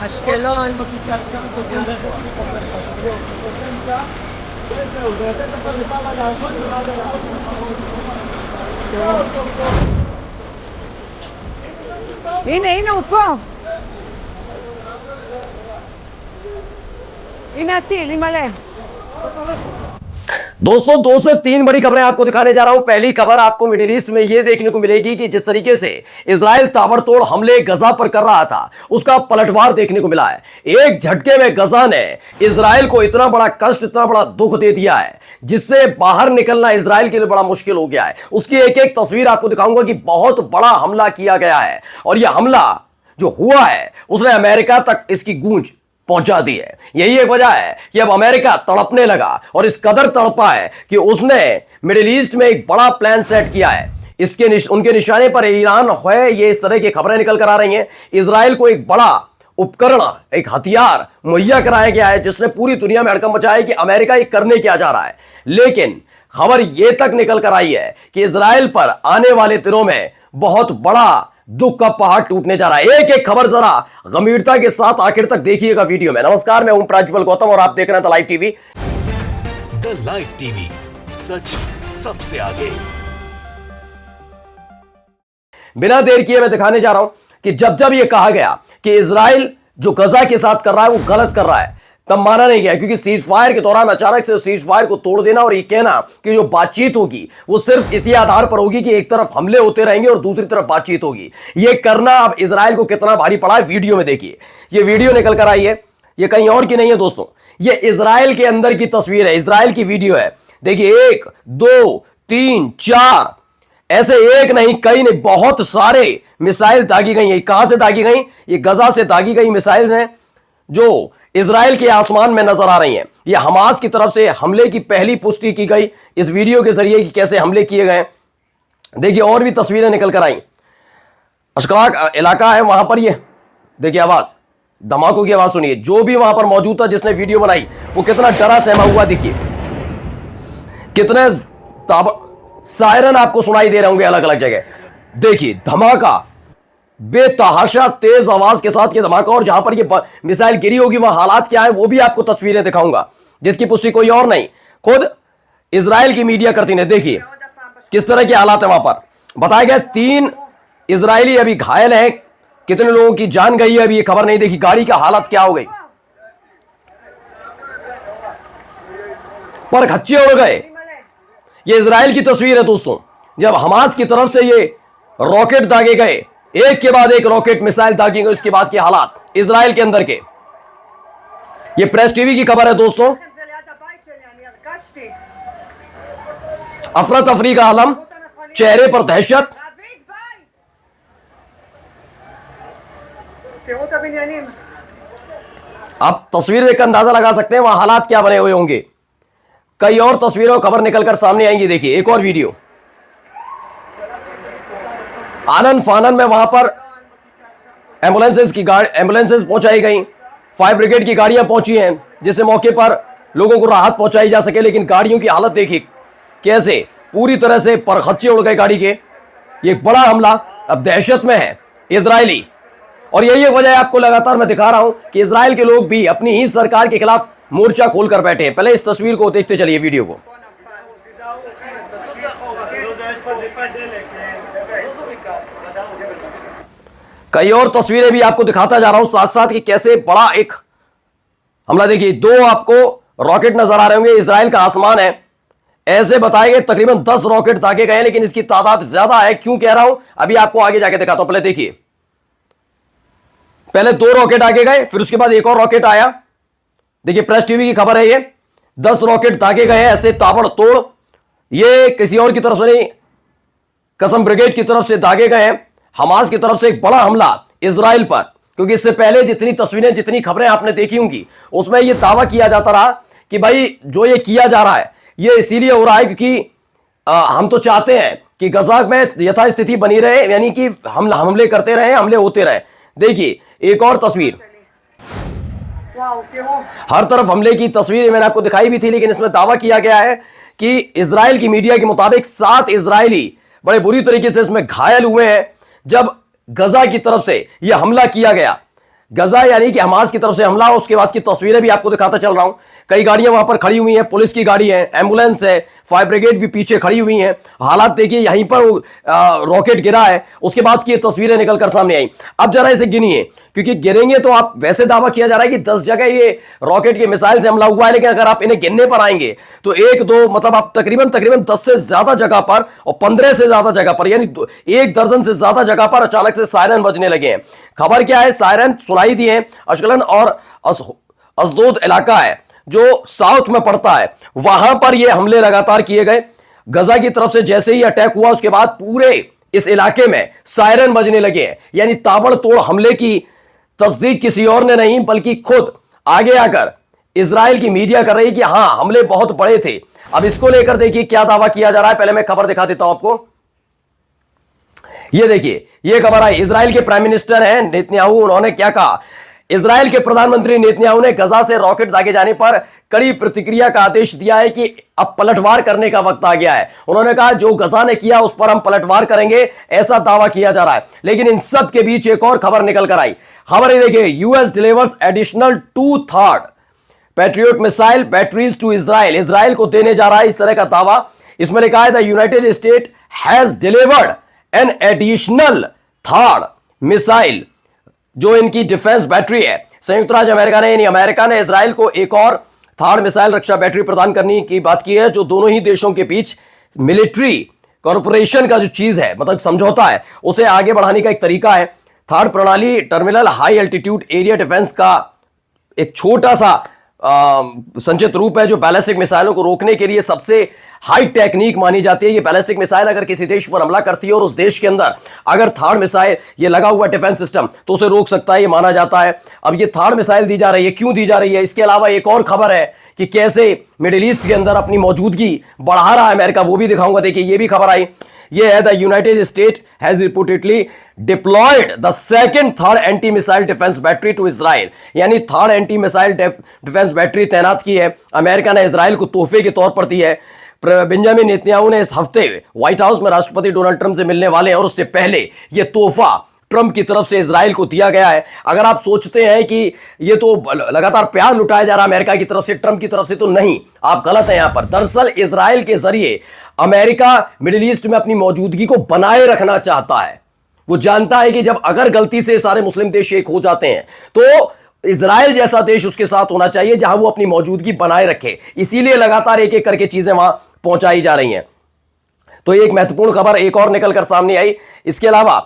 אשקלון. הנה, הנה הוא פה. הנה הטיל, עם הלב. दोस्तों 2 से 3 बड़ी खबरें आपको दिखाने जा रहा हूं। पहली खबर आपको मिडिल ईस्ट में यह देखने को मिलेगी कि जिस तरीके से इजराइल ताबड़तोड़ हमले गजा पर कर रहा था, उसका पलटवार देखने को मिला है। एक झटके में गजा ने इजराइल को इतना बड़ा कष्ट, इतना बड़ा दुख दे दिया है, जिससे बाहर निकलना इजराइल के लिए बड़ा मुश्किल हो गया है। उसकी एक एक तस्वीर आपको दिखाऊंगा कि बहुत बड़ा हमला किया गया है और यह हमला जो हुआ है उसने अमेरिका तक इसकी गूंज पहुंचा दी है। यही एक वजह है कि अब अमेरिका तड़पने लगा और इस कदर तड़पा है कि उसने मिडिल ईस्ट में एक बड़ा प्लान सेट किया है। उनके निशाने पर ईरान है, ये इस तरह की खबरें निकल कर आ रही हैं। इजराइल को एक बड़ा उपकरण, एक हथियार मुहैया कराया गया है, जिसने पूरी दुनिया में हड़कंप मचाया कि अमेरिका ये करने क्या जा रहा है। लेकिन खबर यह तक निकल कर आई है कि इजराइल पर आने वाले दिनों में बहुत बड़ा दुख का पहाड़ टूटने जा रहा है। एक एक खबर जरा गंभीरता के साथ आखिर तक देखिएगा वीडियो में। नमस्कार, मैं हूं प्राज्वल गौतम और आप देख रहे हैं the live TV. The live TV, सच सबसे आगे। बिना देर किए मैं दिखाने जा रहा हूं कि जब जब यह कहा गया कि इजराइल जो गजा के साथ कर रहा है वो गलत कर रहा है, तब माना नहीं गया, क्योंकि सीज फायर के दौरान अचानक से सीज फायर को तोड़ देना और ये कहना कि जो बातचीत होगी वो सिर्फ इसी आधार पर होगी कि एक तरफ हमले होते रहेंगे और दूसरी तरफ बातचीत होगी, ये करना अब इजराइल को कितना भारी पड़ा है वीडियो में देखिए। ये वीडियो निकल कर आई है, ये कहीं और की नहीं है दोस्तों, ये इजराइल के अंदर की तस्वीर है, इजराइल की वीडियो है। देखिए 1 2 3 4 ऐसे एक नहीं, कई नहीं, बहुत सारे मिसाइल दागी गई हैं। कहां से दागी गई? ये गजा से दागी गई मिसाइल हैं जो इजराइल के आसमान में नजर आ रही हैं। यह हमास की तरफ से हमले की पहली पुष्टि की गई इस वीडियो के जरिए कि कैसे हमले किए गए। देखिए और भी तस्वीरें निकल कर आई। अशकाक इलाका है वहां पर, ये देखिए आवाज, धमाकों की आवाज सुनिए। जो भी वहां पर मौजूद था जिसने वीडियो बनाई वो कितना डरा सहमा हुआ, देखिए कितने सायरन आपको सुनाई दे रहे होंगे अलग अलग जगह। देखिए धमाका, बेतहाशा तेज आवाज के साथ ये धमाका, और जहां पर ये मिसाइल गिरी होगी वहां हालात क्या है वो भी आपको तस्वीरें दिखाऊंगा, जिसकी पुष्टि कोई और नहीं, खुद इजराइल की मीडिया करती है। देखिए किस तरह के हालात है वहां पर। बताया गया 3 इजरायली अभी घायल हैं, कितने लोगों की जान गई है अभी ये खबर नहीं। देखी गाड़ी का हालत क्या हो गई, पर खच्चे उड़ गए। ये इजराइल की तस्वीर है दोस्तों, जब हमास की तरफ से ये रॉकेट दागे गए, एक के बाद एक रॉकेट मिसाइल दागी गई, उसके बाद के हालात इजराइल के अंदर के। ये प्रेस टीवी की खबर है दोस्तों। अफरा तफरी का आलम, चेहरे पर दहशत। आप तस्वीर देखकर अंदाजा लगा सकते हैं वहां हालात क्या बने हुए होंगे। कई और तस्वीरों खबर निकलकर सामने आएंगी। देखिए एक और वीडियो, आनन फानन में वहां पर एम्बुलेंसेस पहुंचाई गई, फायर ब्रिगेड की गाड़ियां पहुंची हैं जिससे मौके पर लोगों को राहत पहुंचाई जा सके। लेकिन गाड़ियों की हालत देखिए कैसे पूरी तरह से परखच्चे उड़ गए गाड़ी के। ये बड़ा हमला अब दहशत में है इजरायली, और यही एक वजह है आपको लगातार मैं दिखा रहा हूं कि इजराइल के लोग भी अपनी ही सरकार के खिलाफ मोर्चा खोलकर बैठे हैं। पहले इस तस्वीर को देखते चलिए, वीडियो को। कई और तस्वीरें भी आपको दिखाता जा रहा हूं साथ साथ कि कैसे बड़ा एक हमला। देखिए 2 आपको रॉकेट नजर आ रहे होंगे, इजराइल का आसमान है। ऐसे बताए गए तकरीबन 10 रॉकेट दागे गए, लेकिन इसकी तादाद ज्यादा है। क्यों कह रहा हूं अभी आपको आगे जाके दिखाता हूं। पहले देखिए, पहले 2 रॉकेट आगे गए, फिर उसके बाद एक और रॉकेट आया। देखिए प्रेस टीवी की खबर है, ये 10 रॉकेट दागे गए हैं ऐसे ताबड़तोड़। ये किसी और की तरफ से नहीं, कसम ब्रिगेड की तरफ से दागे गए हैं। हमास की तरफ से एक बड़ा हमला इजराइल पर, क्योंकि इससे पहले जितनी तस्वीरें, जितनी खबरें आपने देखी होंगी, उसमें यह दावा किया जाता रहा कि भाई जो ये किया जा रहा है ये इसीलिए हो रहा है क्योंकि हम तो चाहते हैं कि गजा में यथास्थिति बनी रहे, यानी कि हम हमले करते रहे, हमले होते रहे। देखिए एक और तस्वीर, हर तरफ हमले की तस्वीर मैंने आपको दिखाई भी थी, लेकिन इसमें दावा किया गया है कि इजराइल की मीडिया के मुताबिक 7 इजरायली बड़े बुरी तरीके से इसमें घायल हुए हैं। जब गजा की तरफ से यह हमला किया गया, गजा यानी कि हमास की तरफ से हमला, उसके बाद की तस्वीरें भी आपको दिखाता चल रहा हूं। कई गाड़ियां वहां पर खड़ी हुई हैं, पुलिस की गाड़ी है, एम्बुलेंस है, फायर ब्रिगेड भी पीछे खड़ी हुई हैं। हालात देखिए, यहीं पर रॉकेट गिरा है, उसके बाद की तस्वीरें निकलकर सामने आई। अब जरा इसे गिनिए, क्योंकि गिरेंगे तो आप, वैसे दावा किया जा रहा है कि 10 जगह ये रॉकेट के मिसाइल से हमला हुआ है, लेकिन अगर आप इन्हें गिनने पर आएंगे तो 1 2 मतलब आप तकरीबन 10 से ज्यादा जगह पर और 15 से ज्यादा जगह पर, यानी 1 दर्जन से ज्यादा जगह पर अचानक से सायरन बजने लगे हैं। खबर क्या है, सायरन सुनाई दिए हैं। अशकलन और असदोद इलाका है जो साउथ में पड़ता है, वहां पर यह हमले लगातार किए गए। गजा की तरफ से जैसे ही अटैक हुआ, उसके बाद पूरे इस इलाके में सायरन बजने लगे हैं। यानी ताबड़तोड़ हमले की तस्दीक किसी और ने नहीं, बल्कि खुद आगे आकर इजराइल की मीडिया कर रही है कि हां, हमले बहुत बड़े थे। अब इसको लेकर देखिए क्या दावा किया जा रहा है। पहले मैं खबर दिखा देता हूं आपको। यह देखिए, यह खबर आई, इजराइल के प्राइम मिनिस्टर हैं नेतन्याहू, उन्होंने क्या कहा। इजराइल के प्रधानमंत्री नेतन्याहू ने गजा से रॉकेट दागे जाने पर कड़ी प्रतिक्रिया का आदेश दिया है कि अब पलटवार करने का वक्त आ गया है। उन्होंने कहा जो गजा ने किया उस पर हम पलटवार करेंगे, ऐसा दावा किया जा रहा है। लेकिन इन सब के बीच एक और खबर निकल कर आई। खबर ये देखिए, US delivers additional 2/3 Patriot missile batteries to Israel, Israel को देने जा रहा है, इस तरह का दावा इसमें लिखा है। The United State has delivered an additional 3rd missile, जो इनकी डिफेंस बैटरी है। संयुक्त राज्य अमेरिका ने, यानी अमेरिका ने इजराइल को एक और 3rd मिसाइल रक्षा बैटरी प्रदान करने की बात की है, जो दोनों ही देशों के बीच मिलिट्री कॉर्पोरेशन का जो चीज है, मतलब समझौता है, उसे आगे बढ़ाने का एक तरीका है। 3rd प्रणाली terminal high altitude area defence का एक छोटा सा संचित रूप है, जो बैलिस्टिक मिसाइलों को रोकने के लिए सबसे हाई टेक्निक मानी जाती है। ये बैलिस्टिक मिसाइल अगर किसी देश पर हमला करती है और उस देश के अंदर अगर 3rd मिसाइल ये लगा हुआ डिफेंस सिस्टम, तो उसे रोक सकता है, ये माना जाता है। अब ये 3rd मिसाइल दी जा रही है, क्यों दी जा रही है? इसके अलावा एक और खबर है कि कैसे मिडिल ईस्ट के अंदर अपनी मौजूदगी बढ़ा रहा है अमेरिका, वो भी दिखाऊंगा। देखिए, ये भी खबर आई, ये है the United State has reportedly deployed the 2nd 3rd anti missile defence battery to Israel, यानी 3rd anti missile defence battery तैनात की है अमेरिका ने, इजराइल को तोहफे के तौर पर दी है। बेंजामिन नेतन्याहू ने इस हफ्ते व्हाइट हाउस में राष्ट्रपति डोनाल्ड ट्रंप से मिलने वाले हैं, और उससे पहले यह तोहफा ट्रंप की तरफ से इजराइल को दिया गया है। अगर आप सोचते हैं कि ये तो लगातार प्यार लुटाया जा रहा है अमेरिका की तरफ से, ट्रंप की तरफ से, तो नहीं, आप गलत हैं यहां पर। दरअसल इजराइल के जरिए अमेरिका मिडिल ईस्ट में अपनी मौजूदगी को बनाए रखना चाहता है। वो जानता है कि जब अगर गलती से सारे मुस्लिम देश एक हो जाते हैं, तो इजराइल जैसा देश उसके साथ होना चाहिए जहां वो अपनी मौजूदगी बनाए रखे। इसीलिए लगातार एक एक करके चीजें वहां पहुंचाई जा रही हैं। तो एक महत्वपूर्ण खबर एक और निकलकर सामने आई। इसके अलावा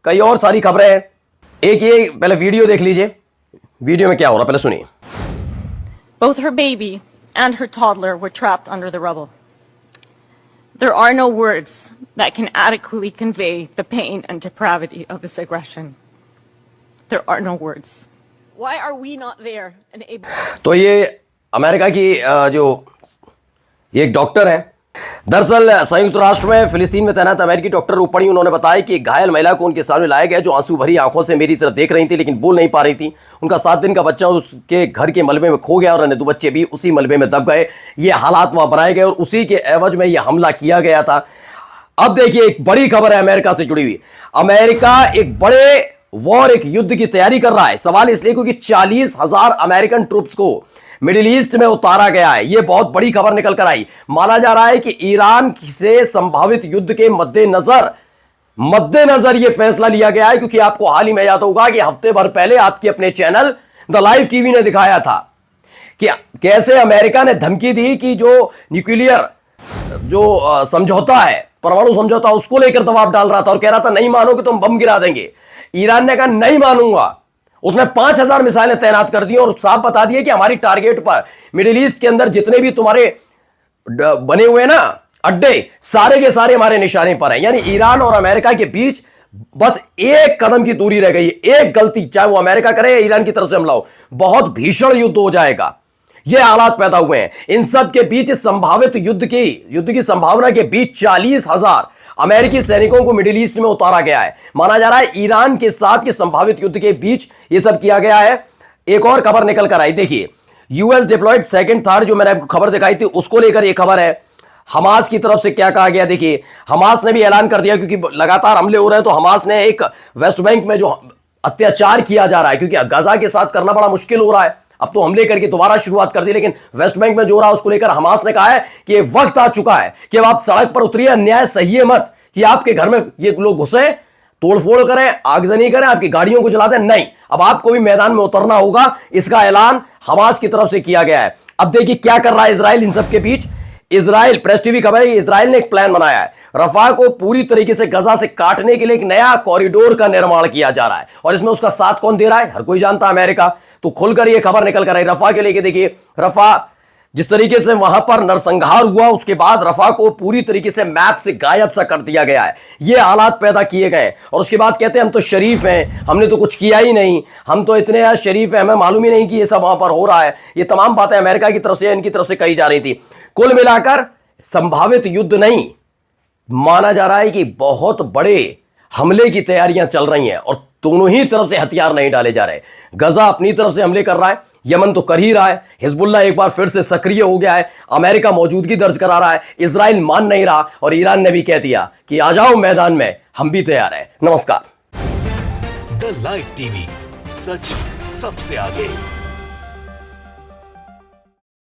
कई और सारी खबरें हैं। एक ये पहले वीडियो देख लीजिए, वीडियो में क्या हो रहा पहले सुनिए। Both her baby and her toddler were trapped under the rubble. There are no words that can adequately convey the pain and depravity of this aggression. There are no words. Why are we not there and able? तो ये America की जो ये एक doctor है, दरअसल संयुक्त राष्ट्र में फिलिस्तीन में तैनात अमेरिकी डॉक्टर रूपणी, उन्होंने बताया कि घायल महिला को उनके सामने लाया गया, जो आंसू भरी आंखों से मेरी तरफ देख रही थी लेकिन बोल नहीं पा रही थी। उनका 7 दिन का बच्चा उसके घर के मलबे में खो गया और अन्य 2 बच्चे भी उसी मलबे में दब गए। ये हालात वहां बनाए गए और उसी के एवज में यह हमला किया गया था। अब देखिए, एक बड़ी खबर है अमेरिका से जुड़ी हुई। अमेरिका एक बड़े वॉर, एक युद्ध की तैयारी कर रहा है। सवाल इसलिए क्योंकि 40,000 अमेरिकन ट्रूप्स को मिडिल ईस्ट में उतारा गया है। यह बहुत बड़ी खबर निकल कर आई। माना जा रहा है कि ईरान से संभावित युद्ध के मद्देनजर यह फैसला लिया गया है, क्योंकि आपको हाल ही में याद होगा कि हफ्ते भर पहले आपके अपने चैनल द लाइव टीवी ने दिखाया था कि कैसे अमेरिका ने धमकी दी कि जो न्यूक्लियर जो समझौता है, परमाणु समझौता, उसको लेकर दबाव डाल रहा था और कह रहा था नहीं मानोगे तो हम बम गिरा देंगे। ईरान ने कहा नहीं मानूंगा। उसने 5,000 मिसाइलें तैनात कर दी और साफ बता दिए कि हमारी टारगेट पर, मिडिल ईस्ट के अंदर जितने भी तुम्हारे बने हुए ना अड्डे, सारे के सारे हमारे निशाने पर हैं। यानी ईरान और अमेरिका के बीच बस एक कदम की दूरी रह गई। एक गलती, चाहे वो अमेरिका करे या ईरान की तरफ से हमला हो, बहुत भीषण युद्ध हो जाएगा। ये हालात पैदा हुए हैं। इन सब के बीच संभावित युद्ध की संभावना के बीच 40,000 अमेरिकी सैनिकों को मिडिल ईस्ट में उतारा गया है। माना जा रहा है ईरान के साथ के संभावित युद्ध के बीच यह सब किया गया है। एक और खबर निकल कर आई, देखिए, यूएस डिप्लॉयड 2nd 3rd, जो मैंने आपको खबर दिखाई थी उसको लेकर यह खबर है। हमास की तरफ से क्या कहा गया, देखिए हमास ने भी ऐलान कर दिया, क्योंकि लगातार हमले हो रहे हैं तो हमास ने एक वेस्ट बैंक में जो अत्याचार किया जा रहा है, क्योंकि गजा के साथ करना बड़ा मुश्किल हो रहा है, अब तो हमले करके दोबारा शुरुआत कर दी, लेकिन वेस्ट बैंक में जो हो रहा है उसको लेकर हमास ने कहा है कि ये वक्त आ चुका है कि अब आप सड़क पर उतरिए, अन्याय सहिए मत कि आपके घर में ये लोग घुसे, तोड़फोड़ करें, आगजनी करें, आपकी गाड़ियों को जला दें, नहीं, अब आपको भी मैदान में उतरना होगा। इसका ऐलान हमास की तरफ से किया गया है। अब देखिए क्या कर रहा है इजराइल इन सब के बीच। इजराइल, प्रेस टीवी खबर है, इजराइल ने एक प्लान बनाया है, रफा को पूरी तरीके से गजा से काटने के लिए एक नया कॉरिडोर का निर्माण किया जा रहा है, और इसमें उसका साथ कौन दे रहा है, हर कोई जानता है, अमेरिका। तो खुलकर यह खबर निकल कर आई रफा के लेके। देखिए रफा जिस तरीके से वहां पर नरसंहार हुआ, उसके बाद रफा को पूरी तरीके से मैप से गायब सा कर दिया गया है, ये हालात पैदा किए गए, और उसके बाद कहते हैं हम तो शरीफ हैं, हमने तो कुछ किया ही नहीं, हम तो इतने यार शरीफ हैं, हमें मालूम ही नहीं कि ये सब वहां पर हो रहा है। ये तमाम बातें अमेरिका की तरफ से, इनकी तरफ से कही जा रही थी। कुल मिलाकर संभावित युद्ध नहीं, माना जा रहा है कि बहुत बड़े हमले की तैयारियां चल रही हैं, और दोनों ही तरफ से हथियार नहीं डाले जा रहे। गजा अपनी तरफ से हमले कर रहा है, यमन तो कर ही रहा है, हिजबुल्लाह एक बार फिर से सक्रिय हो गया है, अमेरिका मौजूदगी दर्ज करा रहा है, इजराइल मान नहीं रहा, और ईरान ने भी कह दिया कि आ जाओ मैदान में, हम भी तैयार हैं। नमस्कार। द लाइव टीवी, सच सबसे आगे।